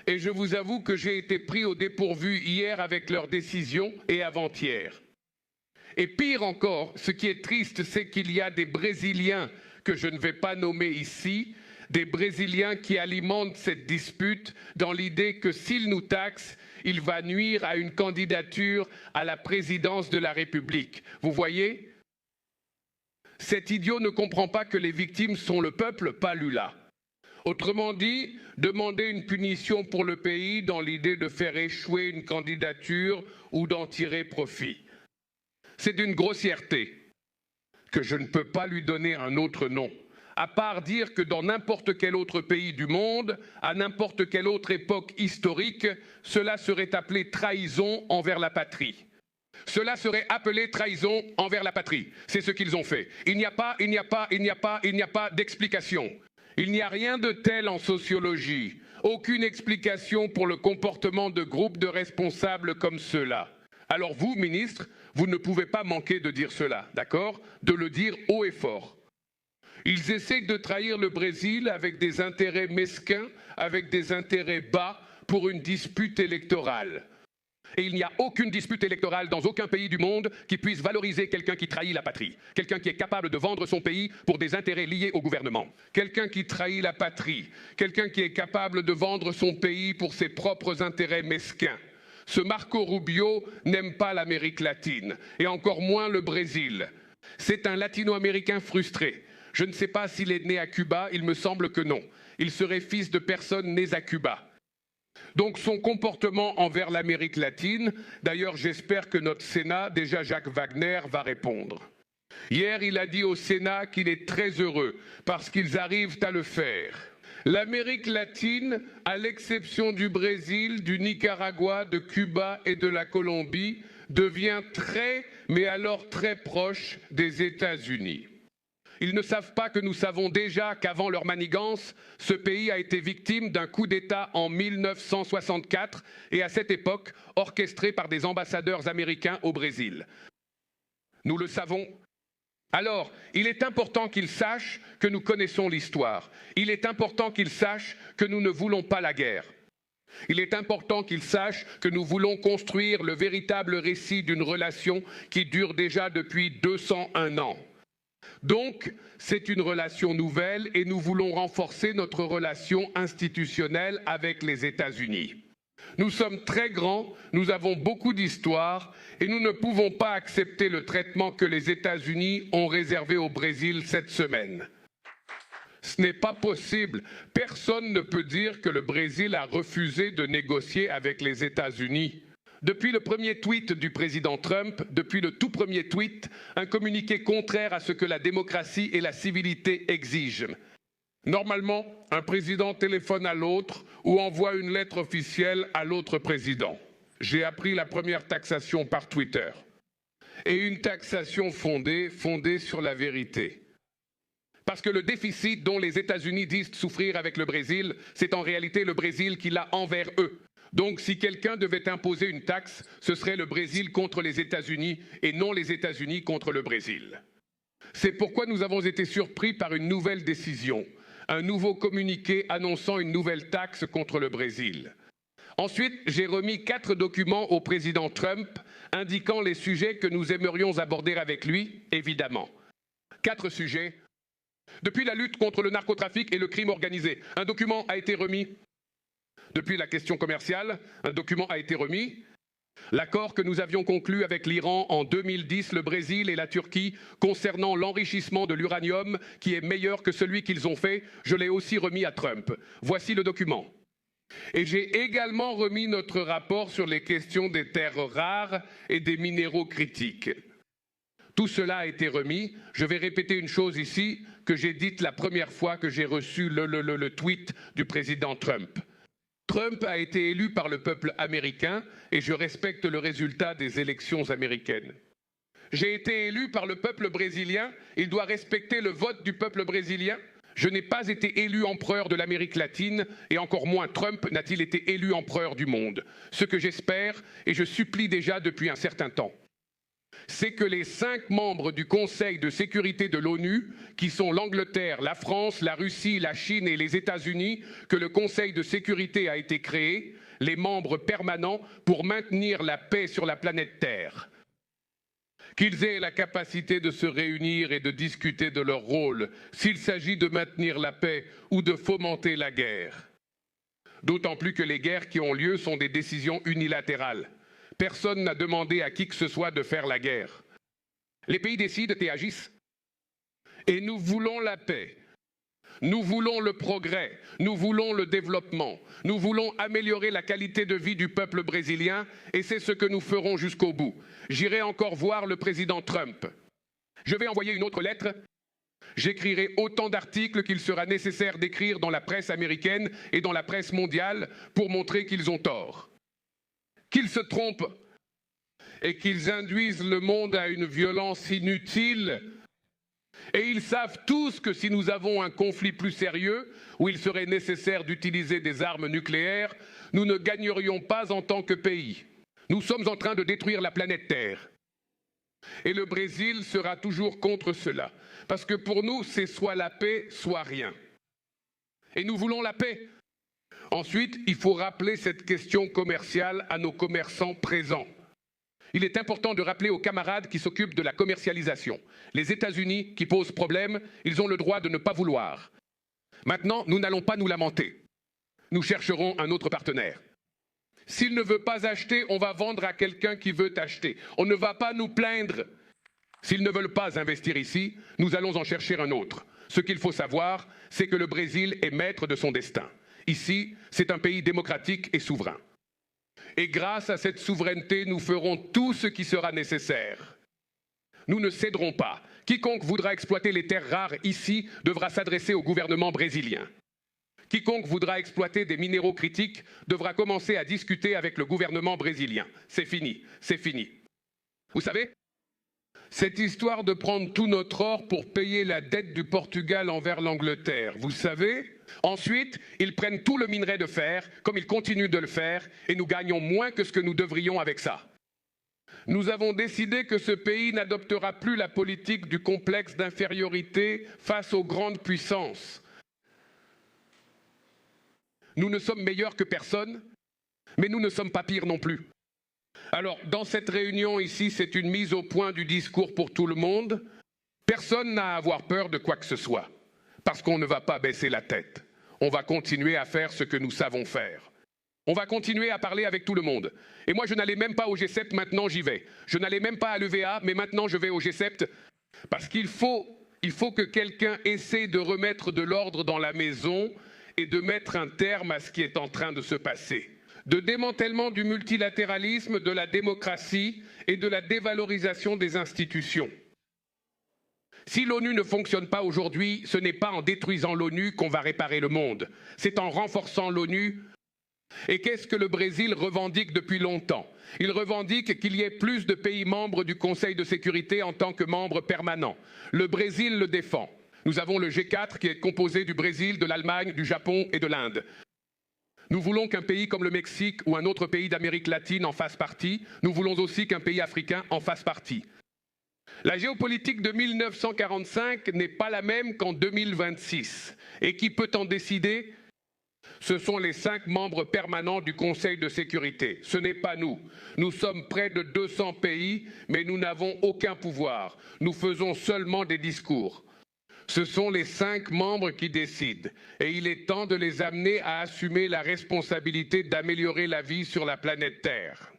et je vous avoue que j'ai été pris au dépourvu hier avec leurs décisions et avant-hier. Et pire encore, ce qui est triste, c'est qu'il y a des Brésiliens que je ne vais pas nommer ici, des Brésiliens qui alimentent cette dispute dans l'idée que s'ils nous taxent, il va nuire à une candidature à la présidence de la République. Vous voyez ? Cet idiot ne comprend pas que les victimes sont le peuple, pas Lula. Autrement dit, demander une punition pour le pays dans l'idée de faire échouer une candidature ou d'en tirer profit. C'est d'une grossièreté que je ne peux pas lui donner un autre nom, à part dire que dans n'importe quel autre pays du monde, à n'importe quelle autre époque historique, cela serait appelé trahison envers la patrie. Cela serait appelé trahison envers la patrie. C'est ce qu'ils ont fait. Il n'y a pas d'explication. Il n'y a rien de tel en sociologie. Aucune explication pour le comportement de groupes de responsables comme ceux-là. Alors vous, ministre, vous ne pouvez pas manquer de dire cela, d'accord? De le dire haut et fort. Ils essaient de trahir le Brésil avec des intérêts mesquins, avec des intérêts bas pour une dispute électorale. Et il n'y a aucune dispute électorale dans aucun pays du monde qui puisse valoriser quelqu'un qui trahit la patrie. Quelqu'un qui est capable de vendre son pays pour des intérêts liés au gouvernement. Quelqu'un qui trahit la patrie. Quelqu'un qui est capable de vendre son pays pour ses propres intérêts mesquins. Ce Marco Rubio n'aime pas l'Amérique latine, et encore moins le Brésil. C'est un latino-américain frustré. Je ne sais pas s'il est né à Cuba, il me semble que non. Il serait fils de personnes nées à Cuba. Donc son comportement envers l'Amérique latine, d'ailleurs j'espère que notre Sénat, déjà Jacques Wagner, va répondre. Hier, il a dit au Sénat qu'il est très heureux parce qu'ils arrivent à le faire. L'Amérique latine, à l'exception du Brésil, du Nicaragua, de Cuba et de la Colombie, devient très, mais alors très proche des États-Unis. Ils ne savent pas que nous savons déjà qu'avant leur manigance, ce pays a été victime d'un coup d'État en 1964 et à cette époque orchestré par des ambassadeurs américains au Brésil. Nous le savons. Alors, il est important qu'ils sachent que nous connaissons l'histoire. Il est important qu'ils sachent que nous ne voulons pas la guerre. Il est important qu'ils sachent que nous voulons construire le véritable récit d'une relation qui dure déjà depuis 201 ans. Donc, c'est une relation nouvelle et nous voulons renforcer notre relation institutionnelle avec les États-Unis. Nous sommes très grands, nous avons beaucoup d'histoire et nous ne pouvons pas accepter le traitement que les États-Unis ont réservé au Brésil cette semaine. Ce n'est pas possible. Personne ne peut dire que le Brésil a refusé de négocier avec les États-Unis. Depuis le premier tweet du président Trump, depuis le tout premier tweet, un communiqué contraire à ce que la démocratie et la civilité exigent. Normalement, un président téléphone à l'autre ou envoie une lettre officielle à l'autre président. J'ai appris la première taxation par Twitter. Et une taxation fondée sur la vérité. Parce que le déficit dont les États-Unis disent souffrir avec le Brésil, c'est en réalité le Brésil qui l'a envers eux. Donc si quelqu'un devait imposer une taxe, ce serait le Brésil contre les États-Unis et non les États-Unis contre le Brésil. C'est pourquoi nous avons été surpris par une nouvelle décision, un nouveau communiqué annonçant une nouvelle taxe contre le Brésil. Ensuite, j'ai remis 4 documents au président Trump indiquant les sujets que nous aimerions aborder avec lui, évidemment. 4 sujets. Depuis la lutte contre le narcotrafic et le crime organisé, un document a été remis. Depuis la question commerciale, un document a été remis. L'accord que nous avions conclu avec l'Iran en 2010, le Brésil et la Turquie concernant l'enrichissement de l'uranium qui est meilleur que celui qu'ils ont fait, je l'ai aussi remis à Trump. Voici le document. Et j'ai également remis notre rapport sur les questions des terres rares et des minéraux critiques. Tout cela a été remis. Je vais répéter une chose ici que j'ai dite la première fois que j'ai reçu le tweet du président Trump. Trump a été élu par le peuple américain et je respecte le résultat des élections américaines. J'ai été élu par le peuple brésilien, il doit respecter le vote du peuple brésilien. Je n'ai pas été élu empereur de l'Amérique latine et encore moins Trump n'a-t-il été élu empereur du monde. Ce que j'espère et je supplie déjà depuis un certain temps. c'est que les 5 membres du Conseil de sécurité de l'ONU, qui sont l'Angleterre, la France, la Russie, la Chine et les États-Unis, que le Conseil de sécurité a été créé, les membres permanents, pour maintenir la paix sur la planète Terre. Qu'ils aient la capacité de se réunir et de discuter de leur rôle, s'il s'agit de maintenir la paix ou de fomenter la guerre. D'autant plus que les guerres qui ont lieu sont des décisions unilatérales. Personne n'a demandé à qui que ce soit de faire la guerre. Les pays décident et agissent. Et nous voulons la paix. Nous voulons le progrès, nous voulons le développement, nous voulons améliorer la qualité de vie du peuple brésilien et c'est ce que nous ferons jusqu'au bout. J'irai encore voir le président Trump. Je vais envoyer une autre lettre. J'écrirai autant d'articles qu'il sera nécessaire d'écrire dans la presse américaine et dans la presse mondiale pour montrer qu'ils ont tort. Qu'ils se trompent et qu'ils induisent le monde à une violence inutile. Et ils savent tous que si nous avons un conflit plus sérieux, où il serait nécessaire d'utiliser des armes nucléaires, nous ne gagnerions pas en tant que pays. Nous sommes en train de détruire la planète Terre. Et le Brésil sera toujours contre cela. Parce que pour nous, c'est soit la paix, soit rien. Et nous voulons la paix. Ensuite, il faut rappeler cette question commerciale à nos commerçants présents. Il est important de rappeler aux camarades qui s'occupent de la commercialisation. Les États-Unis qui posent problème, ils ont le droit de ne pas vouloir. Maintenant, nous n'allons pas nous lamenter. Nous chercherons un autre partenaire. S'il ne veut pas acheter, on va vendre à quelqu'un qui veut acheter. On ne va pas nous plaindre. S'ils ne veulent pas investir ici, nous allons en chercher un autre. Ce qu'il faut savoir, c'est que le Brésil est maître de son destin. Ici, c'est un pays démocratique et souverain. Et grâce à cette souveraineté, nous ferons tout ce qui sera nécessaire. Nous ne céderons pas. Quiconque voudra exploiter les terres rares ici devra s'adresser au gouvernement brésilien. Quiconque voudra exploiter des minéraux critiques devra commencer à discuter avec le gouvernement brésilien. C'est fini, c'est fini. Vous savez, cette histoire de prendre tout notre or pour payer la dette du Portugal envers l'Angleterre, vous savez, ensuite, ils prennent tout le minerai de fer, comme ils continuent de le faire, et nous gagnons moins que ce que nous devrions avec ça. Nous avons décidé que ce pays n'adoptera plus la politique du complexe d'infériorité face aux grandes puissances. Nous ne sommes meilleurs que personne, mais nous ne sommes pas pires non plus. Alors, dans cette réunion ici, c'est une mise au point du discours pour tout le monde. Personne n'a à avoir peur de quoi que ce soit, parce qu'on ne va pas baisser la tête. On va continuer à faire ce que nous savons faire. On va continuer à parler avec tout le monde. Et moi, je n'allais même pas au G7, maintenant j'y vais. Je n'allais même pas à l'EVA, mais maintenant je vais au G7, parce qu'il faut que quelqu'un essaie de remettre de l'ordre dans la maison et de mettre un terme à ce qui est en train de se passer. De démantèlement du multilatéralisme, de la démocratie et de la dévalorisation des institutions. Si l'ONU ne fonctionne pas aujourd'hui, ce n'est pas en détruisant l'ONU qu'on va réparer le monde. C'est en renforçant l'ONU. Et qu'est-ce que le Brésil revendique depuis longtemps? Il revendique qu'il y ait plus de pays membres du Conseil de sécurité en tant que membres permanents. Le Brésil le défend. Nous avons le G4 qui est composé du Brésil, de l'Allemagne, du Japon et de l'Inde. Nous voulons qu'un pays comme le Mexique ou un autre pays d'Amérique latine en fasse partie. Nous voulons aussi qu'un pays africain en fasse partie. La géopolitique de 1945 n'est pas la même qu'en 2026. Et qui peut en décider? Ce sont les 5 membres permanents du Conseil de sécurité. Ce n'est pas nous. Nous sommes près de 200 pays, mais nous n'avons aucun pouvoir. Nous faisons seulement des discours. Ce sont les 5 membres qui décident. Et il est temps de les amener à assumer la responsabilité d'améliorer la vie sur la planète Terre.